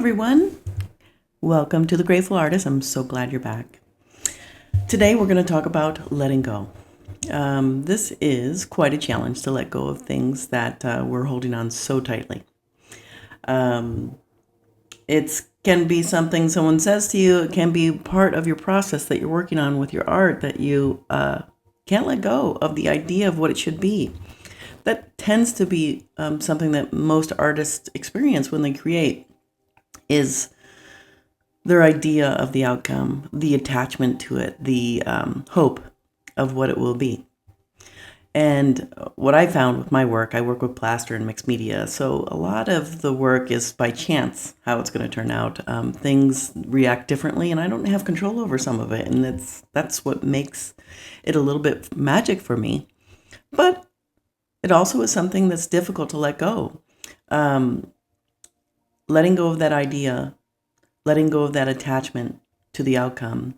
everyone. Welcome to The Grateful Artist. I'm so glad you're back. Today, we're going to talk about letting go. This is quite a challenge to let go of things that we're holding on so tightly. It can be something someone says to you. It can be part of your process that you're working on with your art that you can't let go of the idea of what it should be. That tends to be something that most artists experience when they create, is their idea of the outcome, the attachment to it, the hope of what it will be. And what I found with my work, I work with plaster and mixed media, so a lot of the work is by chance how it's going to turn out. Things react differently, and I don't have control over some of it, and that's what makes it a little bit magic for me. But it also is something that's difficult to let go. Letting go of that idea, letting go of that attachment to the outcome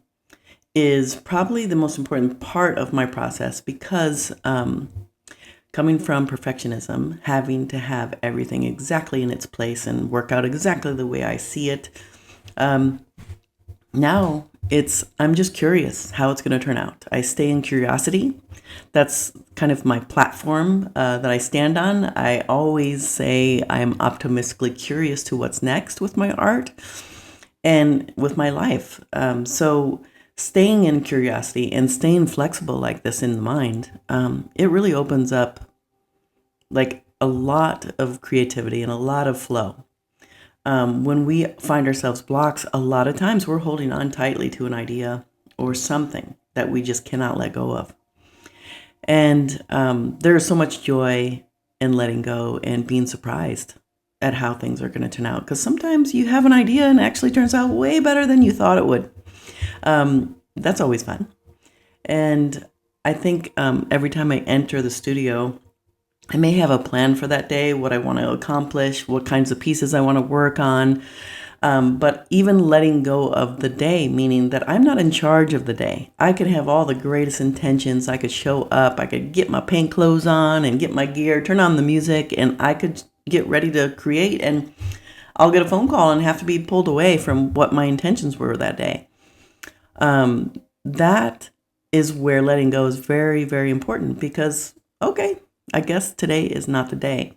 is probably the most important part of my process, because coming from perfectionism, having to have everything exactly in its place and work out exactly the way I see it, now I'm just curious how it's going to turn out. I stay in curiosity. That's kind of my platform that I stand on. I always say I'm optimistically curious to what's next with my art and with my life. So staying in curiosity and staying flexible like this in the mind, it really opens up like a lot of creativity and a lot of flow. When we find ourselves blocks, a lot of times we're holding on tightly to an idea or something that we just cannot let go of. And there is so much joy in letting go and being surprised at how things are going to turn out. Because sometimes you have an idea and it actually turns out way better than you thought it would. That's always fun. And I think every time I enter the studio, I may have a plan for that day, what I want to accomplish, what kinds of pieces I want to work on. But even letting go of the day, meaning that I'm not in charge of the day. I could have all the greatest intentions. I could show up. I could get my paint clothes on and get my gear, turn on the music, and I could get ready to create. And I'll get a phone call and have to be pulled away from what my intentions were that day. That is where letting go is very, very important, because, okay, I guess today is not the day.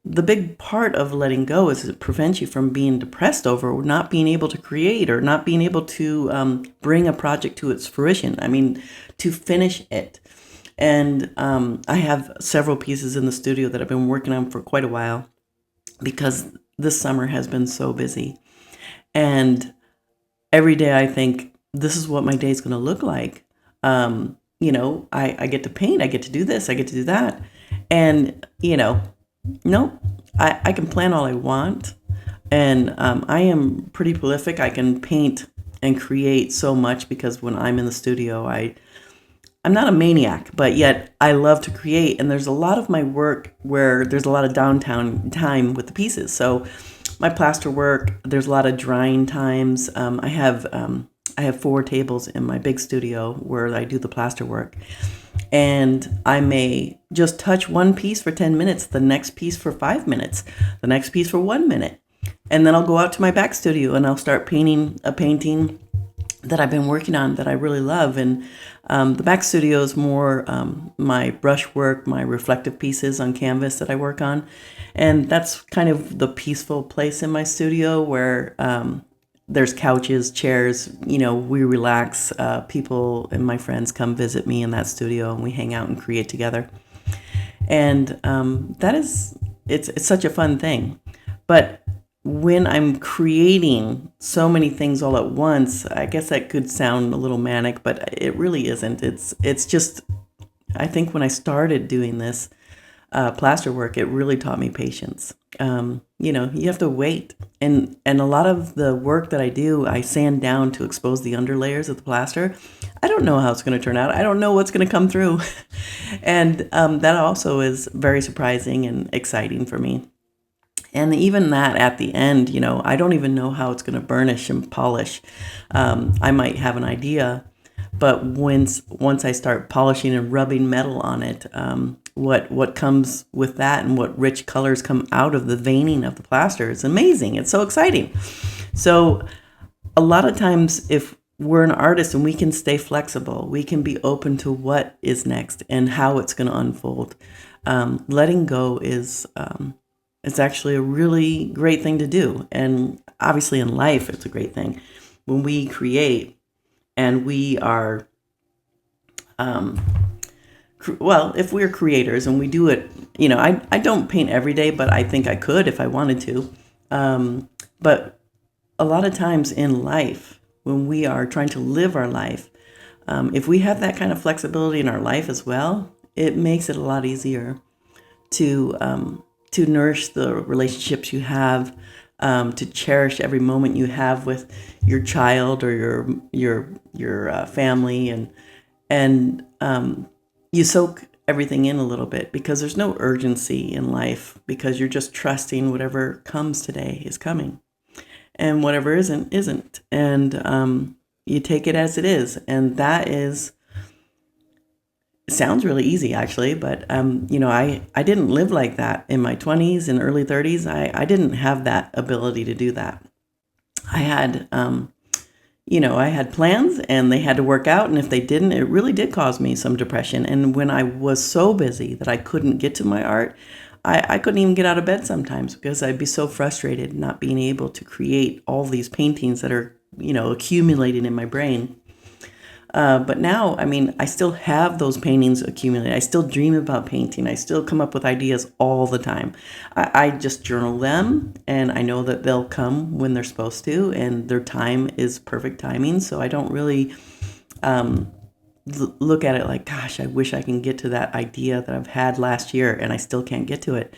The big part of letting go is it prevents you from being depressed over not being able to create or not being able to bring a project to its fruition. I mean, to finish it. And I have several pieces in the studio that I've been working on for quite a while, because this summer has been so busy. And every day I think, this is what my day is going to look like. I get to paint, I get to do this, I get to do that. And, nope, I can plan all I want. And I am pretty prolific. I can paint and create so much, because when I'm in the studio, I'm not a maniac, but yet I love to create. And there's a lot of my work where there's a lot of downtown time with the pieces. So my plaster work, there's a lot of drying times. I have 4 tables in my big studio where I do the plaster work. And I may just touch one piece for 10 minutes, the next piece for 5 minutes, the next piece for 1 minute. And then I'll go out to my back studio and I'll start painting a painting that I've been working on that I really love. And the back studio is more my brush work, my reflective pieces on canvas that I work on. And that's kind of the peaceful place in my studio where there's couches, chairs, we relax. People and my friends come visit me in that studio and we hang out and create together. And it's such a fun thing. But when I'm creating so many things all at once, I guess that could sound a little manic, but it really isn't. It's just, I think when I started doing this plaster work, it really taught me patience. You have to wait. And a lot of the work that I do, I sand down to expose the underlayers of the plaster. I don't know how it's going to turn out. I don't know what's going to come through. And that also is very surprising and exciting for me. And even that at the end, I don't even know how it's going to burnish and polish. I might have an idea, but once I start polishing and rubbing metal on it, what comes with that and what rich colors come out of the veining of the plaster. It's amazing. It's so exciting. So a lot of times, if we're an artist and we can stay flexible, we can be open to what is next and how it's going to unfold. Letting go is it's actually a really great thing to do. And obviously in life, it's a great thing. When we create and we are, if we're creators and we do it, I don't paint every day, but I think I could if I wanted to. But a lot of times in life, when we are trying to live our life, if we have that kind of flexibility in our life as well, it makes it a lot easier to nourish the relationships you have, to cherish every moment you have with your child or your family, and you soak everything in a little bit because there's no urgency in life, because you're just trusting whatever comes today is coming, and whatever isn't, and you take it as it is, and that is. It sounds really easy, actually, but I didn't live like that in my 20s and early 30s. I didn't have that ability to do that. I had, I had plans and they had to work out, and if they didn't, it really did cause me some depression. And when I was so busy that I couldn't get to my art, I couldn't even get out of bed sometimes because I'd be so frustrated not being able to create all these paintings that are, accumulating in my brain. But now, I still have those paintings accumulated. I still dream about painting. I still come up with ideas all the time. I just journal them, and I know that they'll come when they're supposed to, and their time is perfect timing. So I don't really look at it like, gosh, I wish I can get to that idea that I've had last year, and I still can't get to it.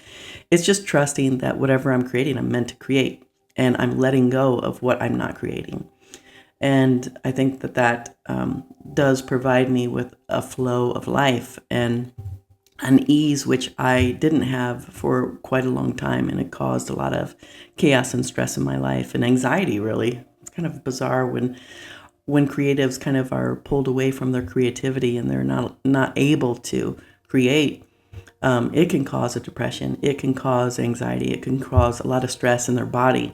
It's just trusting that whatever I'm creating, I'm meant to create, and I'm letting go of what I'm not creating. And I think that does provide me with a flow of life and an ease, which I didn't have for quite a long time. And it caused a lot of chaos and stress in my life and anxiety, really. It's kind of bizarre when creatives kind of are pulled away from their creativity and they're not able to create. It can cause a depression. It can cause anxiety. It can cause a lot of stress in their body.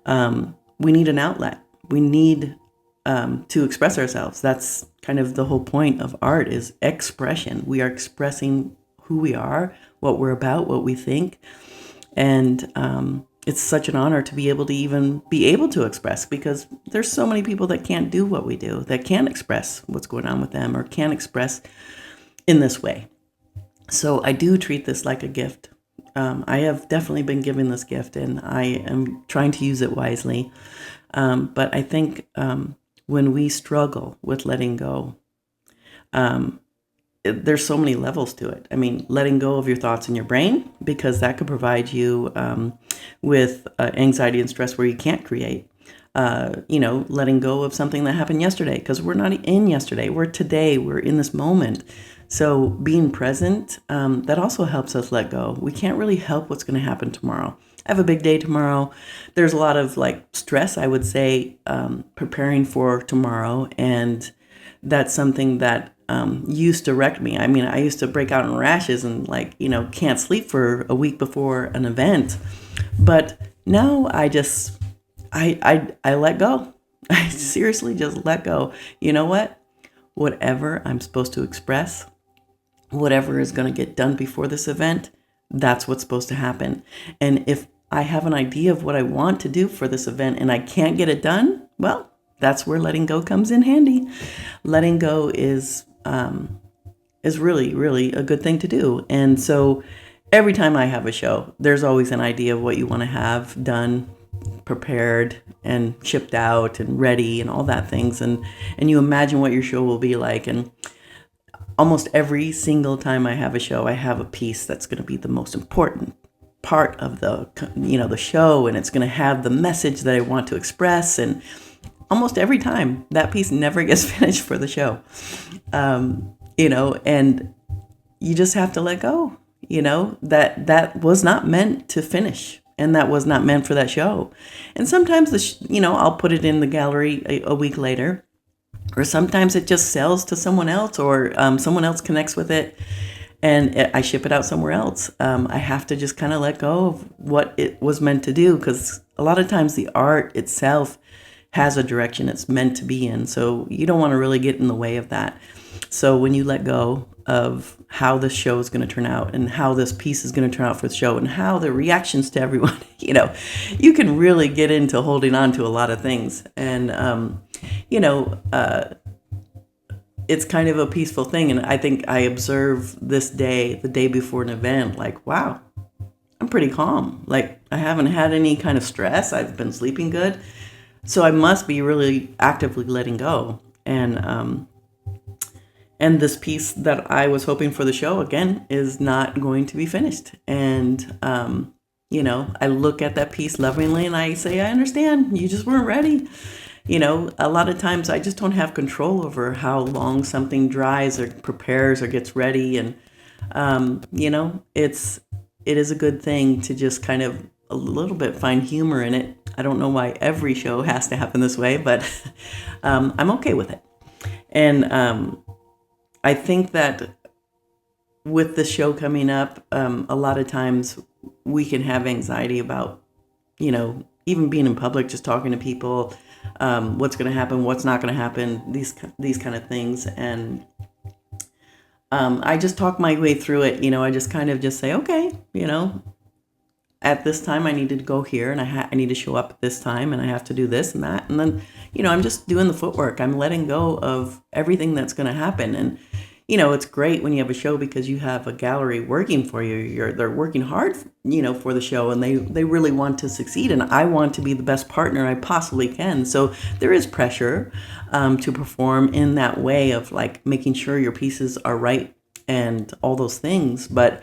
We need an outlet. We need to express ourselves. That's kind of the whole point of art, is expression. We are expressing who we are, what we're about, what we think. And it's such an honor to be able to even be able to express, because there's so many people that can't do what we do, that can't express what's going on with them or can't express in this way. So I do treat this like a gift. I have definitely been given this gift, and I am trying to use it wisely. But I think when we struggle with letting go, there's so many levels to it. Letting go of your thoughts in your brain, because that could provide you with anxiety and stress where you can't create. Letting go of something that happened yesterday, because we're not in yesterday. We're today. We're in this moment. So being present, that also helps us let go. We can't really help what's going to happen tomorrow. I have a big day tomorrow. There's a lot of stress, I would say, preparing for tomorrow. And that's something that used to wreck me. I used to break out in rashes and can't sleep for a week before an event. But now I let go. I seriously just let go. You know what? Whatever I'm supposed to express, whatever is going to get done before this event, that's what's supposed to happen. And if I have an idea of what I want to do for this event and I can't get it done, well, that's where letting go comes in handy. Letting go is really, really a good thing to do. And so every time I have a show, there's always an idea of what you want to have done, prepared and shipped out and ready and all that things. And you imagine what your show will be like. And almost every single time I have a show, I have a piece that's going to be the most important part of the show, and it's going to have the message that I want to express. And almost every time, that piece never gets finished for the show. And you just have to let go. That was not meant to finish, and that was not meant for that show. And sometimes I'll put it in the gallery a week later. Or sometimes it just sells to someone else, or someone else connects with it. and I ship it out somewhere else. I have to just kind of let go of what it was meant to do, because a lot of times the art itself has a direction it's meant to be in. So you don't want to really get in the way of that. So when you let go of how this show is going to turn out and how this piece is going to turn out for the show and how the reactions to everyone, you can really get into holding on to a lot of things. And, it's kind of a peaceful thing. And I think I observe this day, the day before an event, like, wow, I'm pretty calm. Like, I haven't had any kind of stress. I've been sleeping good. So I must be really actively letting go. And this piece that I was hoping for the show, again, is not going to be finished. And, I look at that piece lovingly and I say, I understand. You just weren't ready. A lot of times I just don't have control over how long something dries or prepares or gets ready. And, it is a good thing to just kind of a little bit find humor in it. I don't know why every show has to happen this way, but I'm okay with it. And I think that with the show coming up, a lot of times we can have anxiety about, even being in public, just talking to people, what's going to happen, what's not going to happen, these kind of things. And I just talk my way through it. I just kind of just say, okay, at this time I needed to go here, and I need to show up at this time, and I have to do this and that. And then, I'm just doing the footwork. I'm letting go of everything that's going to happen. And, it's great when you have a show because you have a gallery working for you. They're working hard, for the show, and they really want to succeed. And I want to be the best partner I possibly can. So there is pressure to perform in that way of like making sure your pieces are right and all those things. But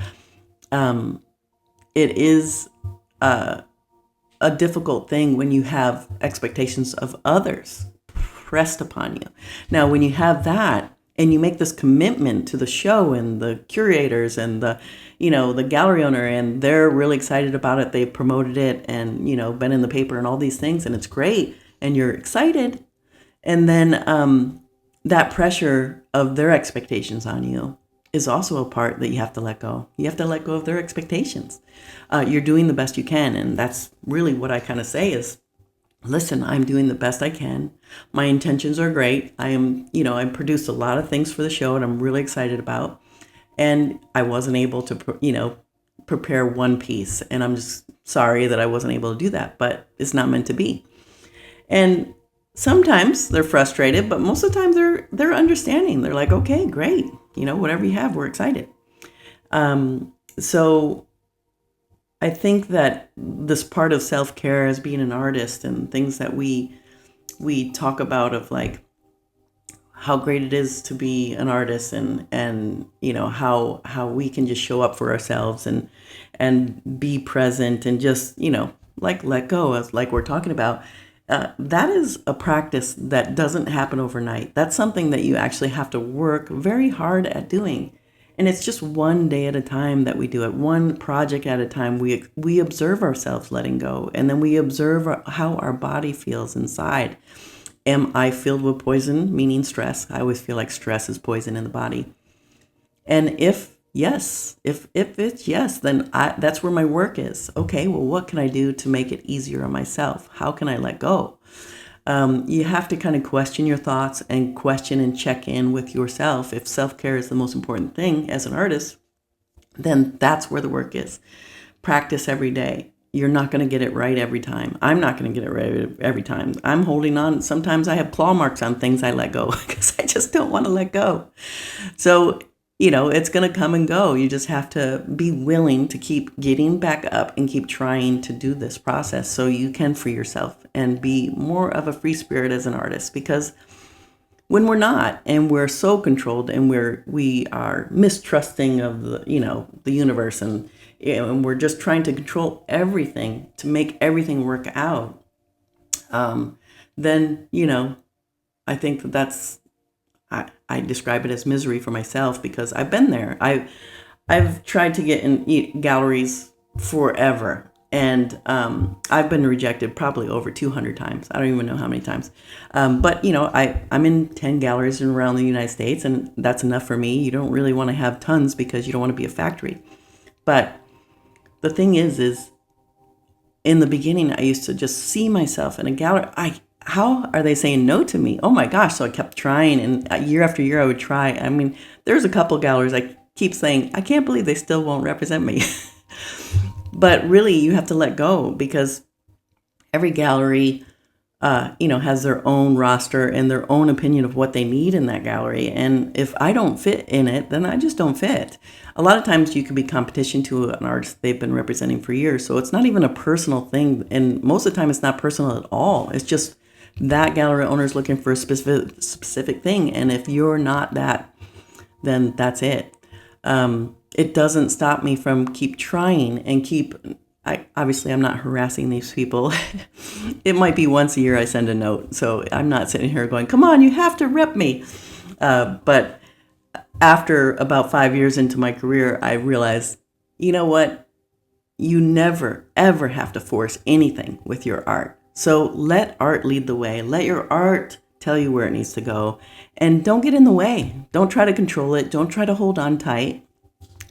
it is a difficult thing when you have expectations of others pressed upon you. Now, when you have that and you make this commitment to the show and the curators and the gallery owner, and they're really excited about it, they've promoted it and, been in the paper and all these things, and it's great, and you're excited. And then that pressure of their expectations on you is also a part that you have to let go. You have to let go of their expectations. You're doing the best you can. And that's really what I kind of say is, listen, I'm doing the best I can. My intentions are great. I produced a lot of things for the show and I'm really excited about. And I wasn't able to, prepare one piece. And I'm just sorry that I wasn't able to do that, but it's not meant to be. And sometimes they're frustrated, but most of the time they're understanding. They're like, okay, great. Whatever you have, we're excited. So I think that this part of self-care as being an artist and things that we talk about of like how great it is to be an artist and how we can just show up for ourselves and be present and just, like let go, as like we're talking about. That is a practice that doesn't happen overnight. That's something that you actually have to work very hard at doing. And it's just one day at a time that we do it, one project at a time. We observe ourselves letting go, and then we observe how our body feels inside. Am I filled with poison, meaning stress? I always feel like stress is poison in the body. And if yes, if it's yes, then that's where my work is. Okay, well, what can I do to make it easier on myself? How can I let go? You have to kind of question your thoughts and question and check in with yourself. If self-care is the most important thing as an artist, then that's where the work is. Practice every day. You're not going to get it right every time. I'm not going to get it right every time. I'm holding on. Sometimes I have claw marks on things I let go because I just don't want to let go. So, it's going to come and go. You just have to be willing to keep getting back up and keep trying to do this process so you can free yourself and be more of a free spirit as an artist. Because when we're not, and we're so controlled, and we are mistrusting of the universe, and we're just trying to control everything to make everything work out, then I think that's I describe it as misery for myself because I've been there. I've tried to get in galleries forever, And I've been rejected probably over 200 times. I don't even know how many times. But, I'm in 10 galleries around the United States, and that's enough for me. You don't really want to have tons because you don't want to be a factory. But the thing is in the beginning, I used to just see myself in a gallery. How are they saying no to me? Oh my gosh. So I kept trying, and year after year I would try. I mean, there's a couple galleries I keep saying, I can't believe they still won't represent me. But really, you have to let go, because every gallery, has their own roster and their own opinion of what they need in that gallery. And if I don't fit in it, then I just don't fit. A lot of times you could be competition to an artist they've been representing for years. So it's not even a personal thing. And most of the time it's not personal at all. It's just that gallery owner is looking for a specific thing. And if you're not that, then that's it. It doesn't stop me from keep trying and obviously I'm not harassing these people. It might be once a year I send a note. So I'm not sitting here going, come on, you have to rep me. But after about 5 years into my career, I realized, you know what? You never, ever have to force anything with your art. So let art lead the way. Let your art tell you where it needs to go. And don't get in the way. Don't try to control it. Don't try to hold on tight.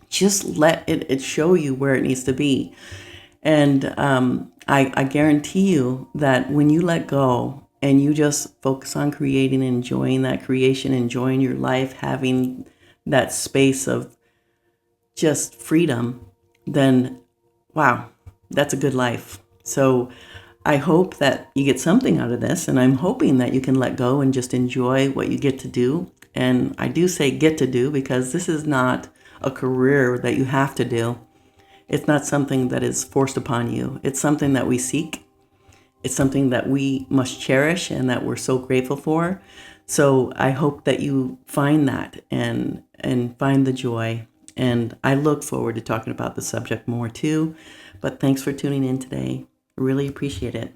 Just let it show you where it needs to be. And I guarantee you that when you let go and you just focus on creating, enjoying that creation, enjoying your life, having that space of just freedom, then wow, that's a good life. So I hope that you get something out of this, and I'm hoping that you can let go and just enjoy what you get to do. And I do say get to do, because this is not a career that you have to do. It's not something that is forced upon you. It's something that we seek. It's something that we must cherish and that we're so grateful for. So I hope that you find that and find the joy. And I look forward to talking about the subject more too. But thanks for tuning in today. Really appreciate it.